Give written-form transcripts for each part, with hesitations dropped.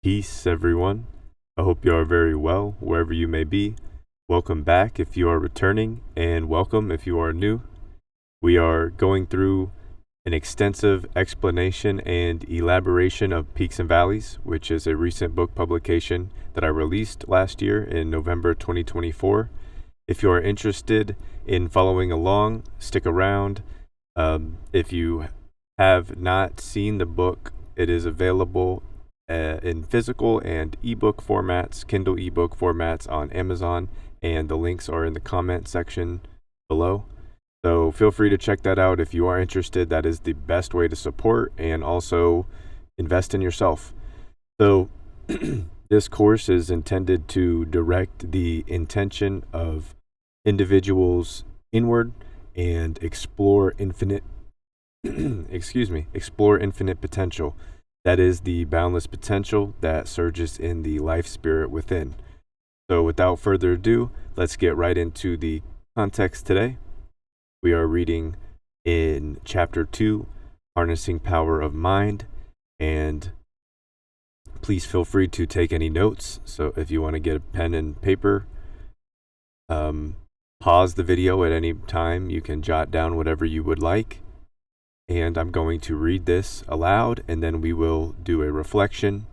Peace, everyone. I hope you are very well, wherever you may be. Welcome back if you are returning, and welcome if you are new. We are going through an extensive explanation and elaboration of Peaks and Valleys, which is a recent book publication that I released last year in November 2024. If you are interested in following along, stick around. If you have not seen the book, it is available in physical and ebook formats, Kindle ebook formats on Amazon, and the links are in the comment section below. So feel free to check that out if you are interested. That is the best way to support and also invest in yourself. So this course is intended to direct the intention of individuals inward and explore infinite explore infinite potential. That is the boundless potential that surges in the life spirit within. So without further ado, let's get right into the context today. We are reading in Chapter 2, Harnessing Power of Mind, and please feel free to take any notes. So if you want to get a pen and paper, pause the video at any time. You can jot down whatever you would like. And I'm going to read this aloud, and then we will do a reflection.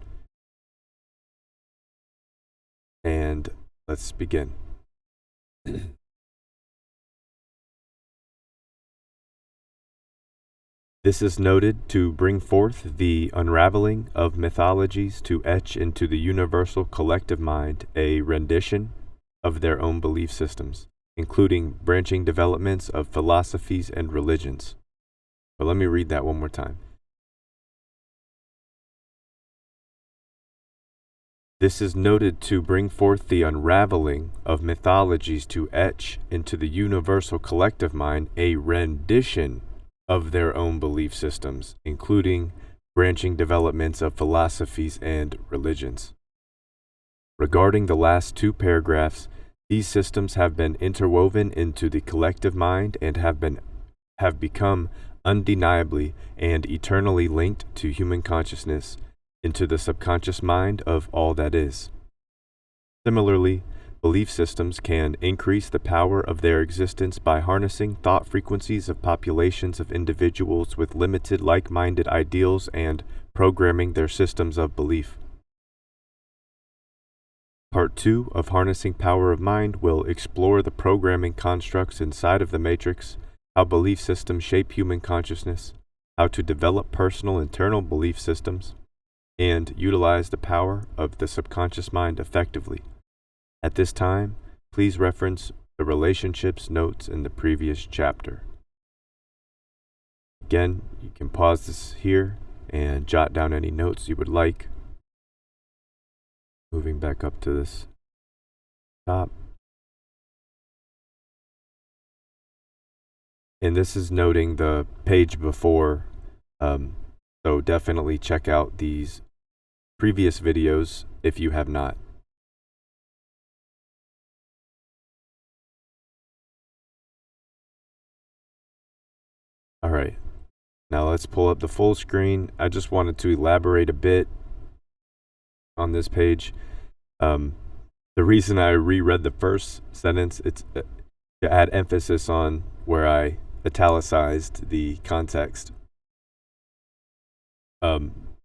And let's begin. This is noted to bring forth the unraveling of mythologies to etch into the universal collective mind a rendition of their own belief systems, including branching developments of philosophies and religions. But let me read that one more time. This is noted to bring forth the unraveling of mythologies to etch into the universal collective mind a rendition of their own belief systems, including branching developments of philosophies and religions. Regarding the last two paragraphs, these systems have been interwoven into the collective mind and have become undeniably and eternally linked to human consciousness, into the subconscious mind of all that is. Similarly, belief systems can increase the power of their existence by harnessing thought frequencies of populations of individuals with limited like-minded ideals and programming their systems of belief. Part 2 of Harnessing Power of Mind will explore the programming constructs inside of the matrix, how belief systems shape human consciousness, how to develop personal internal belief systems, and utilize the power of the subconscious mind effectively. At this time, please reference the relationships notes in the previous chapter. Again, you can pause this here and jot down any notes you would like. Moving back up to this top. And this is noting the page before, so definitely check out these previous videos if you have not. All right, now let's pull up the full screen. I just wanted to elaborate a bit on this page. The reason I reread the first sentence, it's to add emphasis on where I italicized the context.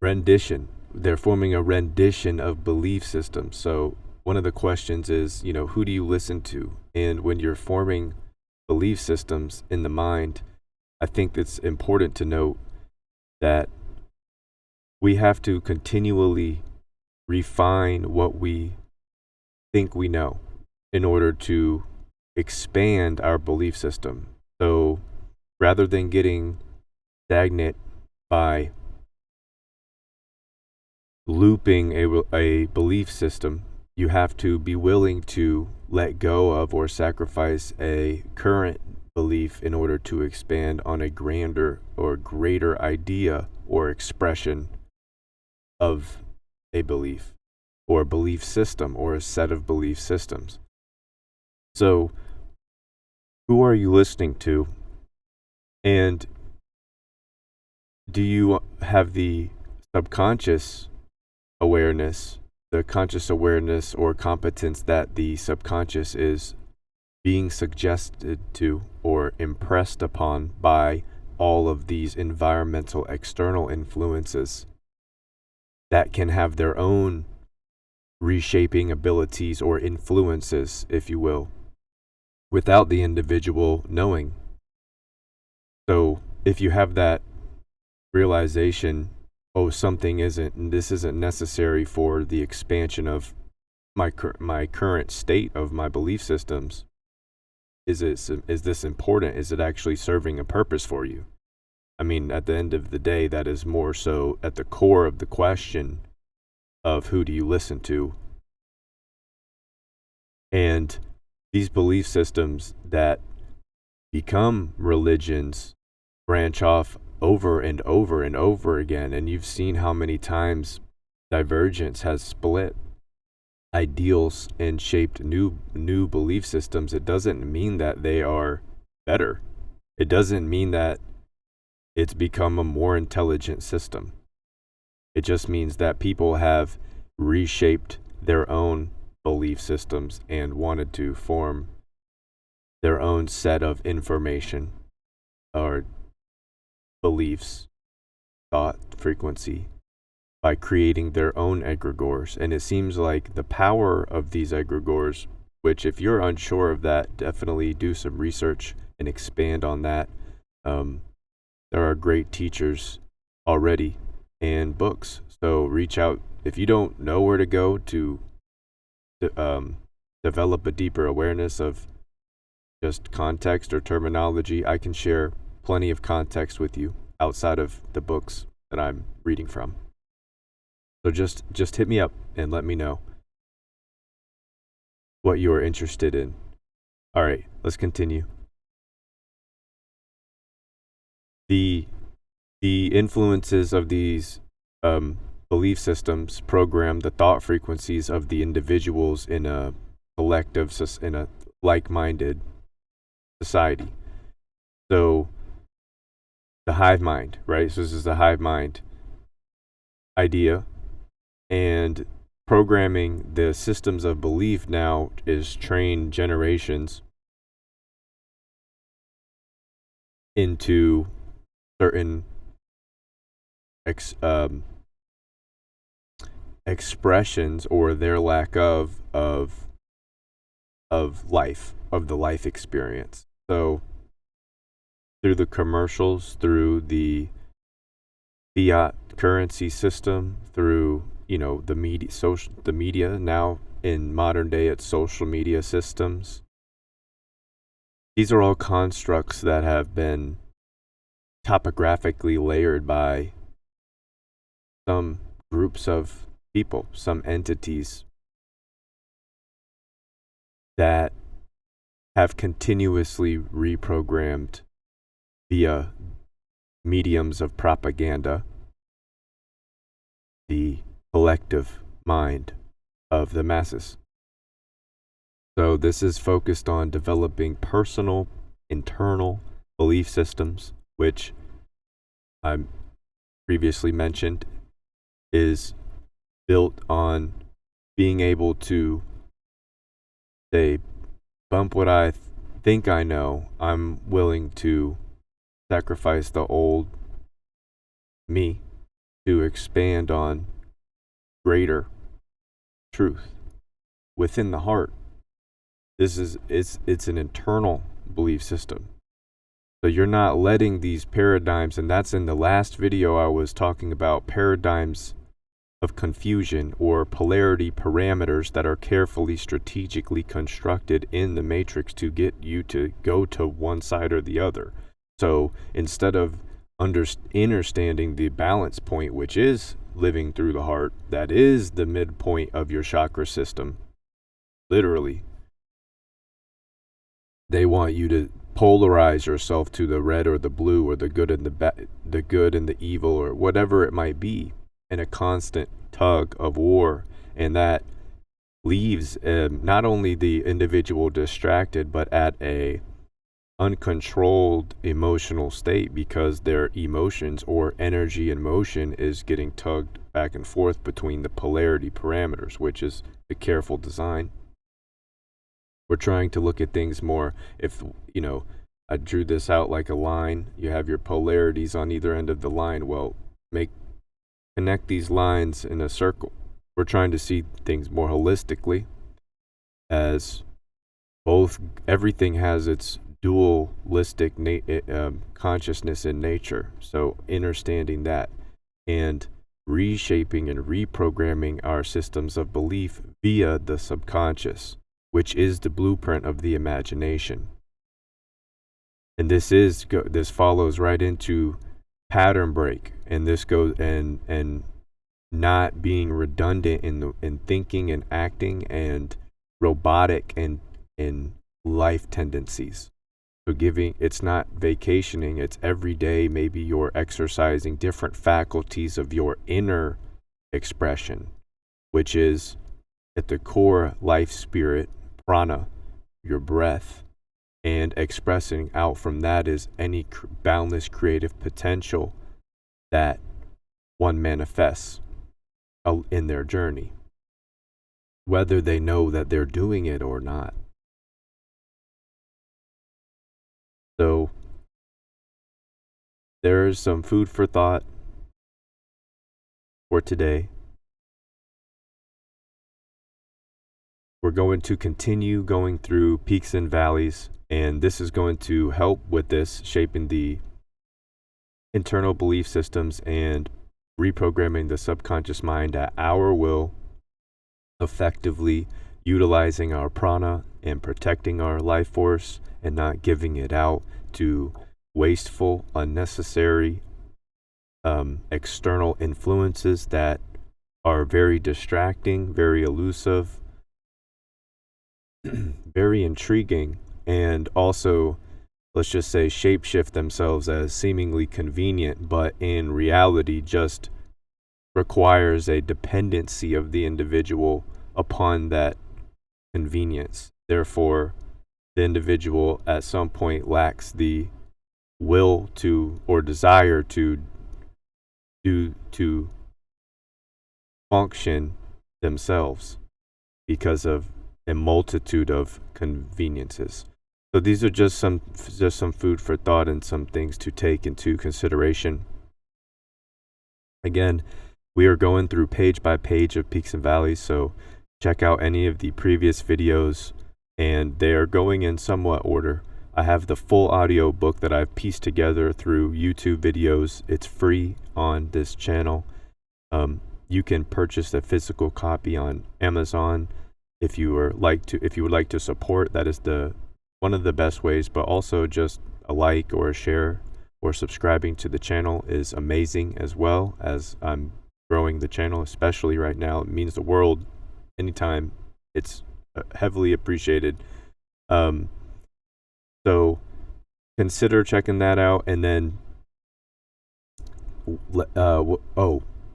Rendition. They're forming a rendition of belief systems. So one of the questions is, who do you listen to? And when you're forming belief systems in the mind, I think it's important to note that we have to continually refine what we think we know in order to expand our belief system. So rather than getting stagnant by looping a belief system, you have to be willing to let go of or sacrifice a current belief in order to expand on a grander or greater idea or expression of a belief or belief system or a set of belief systems. So, who are you listening to? And do you have the subconscious awareness, the conscious awareness or competence that the subconscious is being suggested to or impressed upon by all of these environmental external influences that can have their own reshaping abilities or influences, if you will, without the individual knowing. So if you have that realization, oh, this isn't necessary for the expansion of my current state of my belief systems. Is this important? Is it actually serving a purpose for you? I mean, at the end of the day, that is more so at the core of the question of who do you listen to. And these belief systems that become religions branch off over and over and over again. And you've seen how many times divergence has split ideals and shaped new belief systems. It doesn't mean that they are better. It doesn't mean that it's become a more intelligent system. It just means that people have reshaped their own belief systems and wanted to form their own set of information or beliefs, thought, frequency, by creating their own egregores. And it seems like the power of these egregores, which if you're unsure of that, definitely do some research and expand on that. There are great teachers already and books. So reach out. If you don't know where to go to develop a deeper awareness of just context or terminology, I can share plenty of context with you outside of the books that I'm reading from. So just hit me up and let me know what you are interested in. All right, let's continue. The influences of these belief systems program the thought frequencies of the individuals in a collective, in a like-minded society. So the hive mind, right? So this is the hive mind idea, and programming the systems of belief now is trained generations into certain expressions or their lack of life, of the life experience. So through the commercials, through the fiat currency system, through the media now in modern day, it's social media systems. These are all constructs that have been topographically layered by some groups of people, some entities that have continuously reprogrammed via mediums of propaganda the collective mind of the masses. So this is focused on developing personal, internal belief systems, which I previously mentioned is built on being able to say, bump what I think I know. I'm willing to sacrifice the old me to expand on greater truth within the heart. It's an internal belief system. So you're not letting these paradigms, and that's in the last video I was talking about paradigms of confusion or polarity parameters that are carefully strategically constructed in the matrix to get you to go to one side or the other. So instead of understanding the balance point, which is living through the heart, that is the midpoint of your chakra system, literally, they want you to polarize yourself to the red or the blue or the good and the good and the evil or whatever it might be, in a constant tug of war. And that leaves not only the individual distracted, but at a uncontrolled emotional state because their emotions or energy in motion is getting tugged back and forth between the polarity parameters, which is the careful design. We're trying to look at things more, if, I drew this out like a line, you have your polarities on either end of the line. Well, connect these lines in a circle. We're trying to see things more holistically, as everything has its dualistic consciousness in nature. So understanding that and reshaping and reprogramming our systems of belief via the subconscious, which is the blueprint of the imagination. And this follows right into pattern break, and this goes and not being redundant in thinking and acting and robotic and life tendencies. So it's not vacationing, it's every day. Maybe you're exercising different faculties of your inner expression, which is at the core life spirit, prana, your breath, and expressing out from that is any boundless creative potential that one manifests in their journey, whether they know that they're doing it or not. So there's some food for thought for today. We're going to continue going through peaks and valleys, and this is going to help with this, shaping the internal belief systems and reprogramming the subconscious mind at our will, effectively utilizing our prana and protecting our life force and not giving it out to wasteful, unnecessary external influences that are very distracting, very elusive, very intriguing, and also, let's just say, shapeshift themselves as seemingly convenient, but in reality just requires a dependency of the individual upon that convenience. Therefore, the individual at some point lacks the will to or desire to function themselves because of a multitude of conveniences. So these are just some food for thought and some things to take into consideration. Again, we are going through page by page of peaks and valleys, so check out any of the previous videos, and they are going in somewhat order. I have the full audio book that I've pieced together through YouTube videos. It's free on this channel. You can purchase a physical copy on Amazon if you would like to support. That is one of the best ways, but also just a like or a share or subscribing to the channel is amazing, as well as I'm growing the channel, especially right now. It means the world. Anytime, it's heavily appreciated. So consider checking that out. And then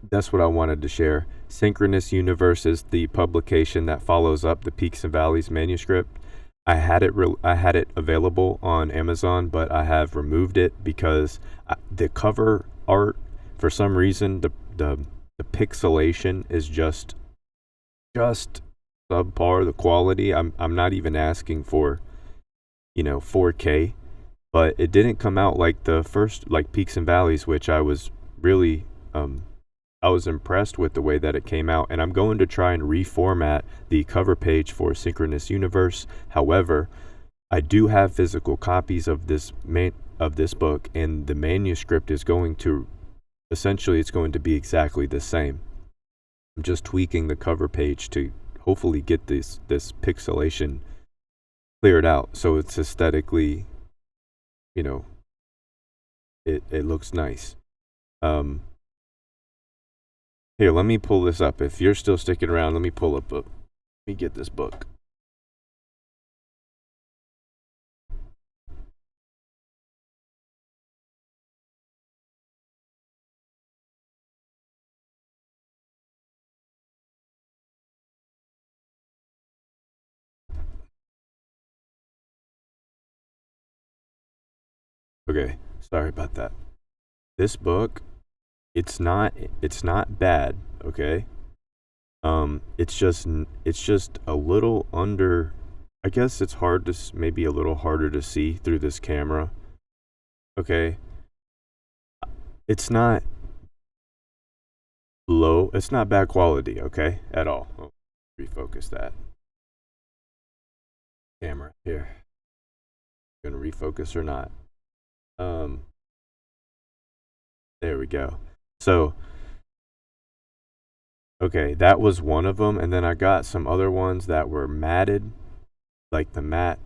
that's what I wanted to share. Synchronous Universe is the publication that follows up the Peaks and Valleys manuscript. I had it available on Amazon, but I have removed it because the cover art, for some reason, the pixelation is just subpar. The quality, I'm not even asking for 4K, but it didn't come out like the first, like Peaks and Valleys, which I was really I was impressed with the way that it came out, and I'm going to try and reformat the cover page for Synchronous Universe. However, I do have physical copies of this book, and the manuscript is going to be exactly the same. I'm just tweaking the cover page to hopefully get this pixelation cleared out, so it's aesthetically, it looks nice. Here, let me pull this up. If you're still sticking around, let me get this book. Okay, sorry about that. This book, it's not bad, okay? It's just a little under, I guess it's hard to maybe a little harder to see through this camera. Okay? It's not it's not bad quality, okay? At all. I'll refocus that camera here. Gonna refocus or not. There we go. So, okay, that was one of them, and then I got some other ones that were matted, like the matte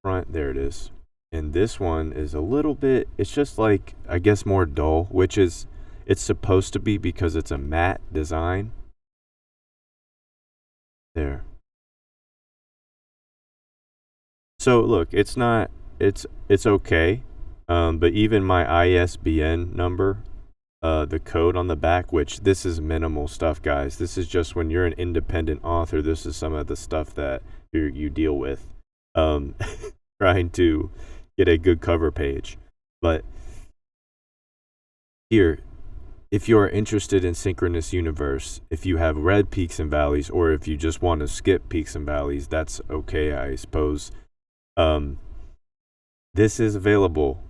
front. There it is. And this one is a little bit, it's just like, I guess, more dull, which is, it's supposed to be because it's a matte design. There. So look, it's not, it's okay. But even my ISBN number, the code on the back, which this is minimal stuff, guys. This is just when you're an independent author, this is some of the stuff that you deal with. Trying to get a good cover page. But here, if you are interested in Synchronous Universe, if you have read Peaks and Valleys, or if you just want to skip Peaks and Valleys, that's okay, I suppose. This is available.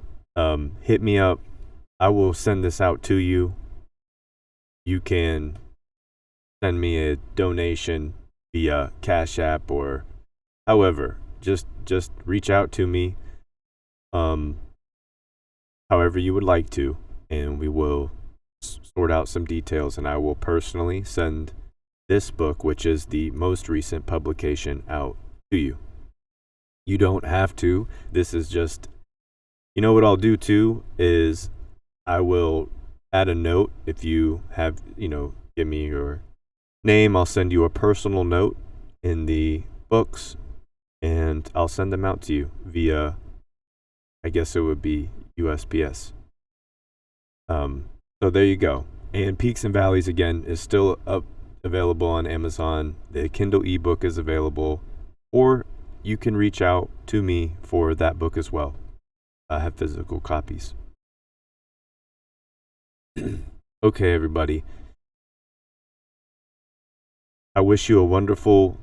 Hit me up. I will send this out to you. You can send me a donation via Cash App or however. Just reach out to me, however you would like to, and we will sort out some details, and I will personally send this book, which is the most recent publication, out to you. You don't have to. This is just, you know what I'll do too is I will add a note. If you have, give me your name, I'll send you a personal note in the books, and I'll send them out to you via, I guess it would be USPS. So there you go. And Peaks and Valleys, again, is still available on Amazon. The Kindle ebook is available, or you can reach out to me for that book as well. I have physical copies. Okay, everybody. I wish you a wonderful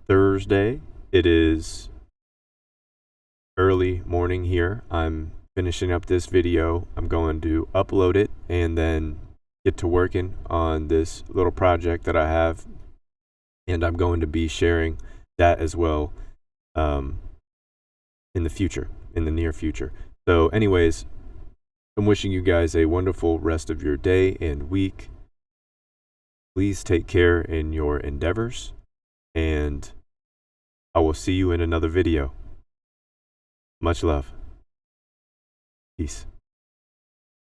Thursday. It is early morning here. I'm finishing up this video. I'm going to upload it and then get to working on this little project that I have. And I'm going to be sharing that as well in the near future. So anyways, I'm wishing you guys a wonderful rest of your day and week. Please take care in your endeavors, and I will see you in another video. Much love. Peace.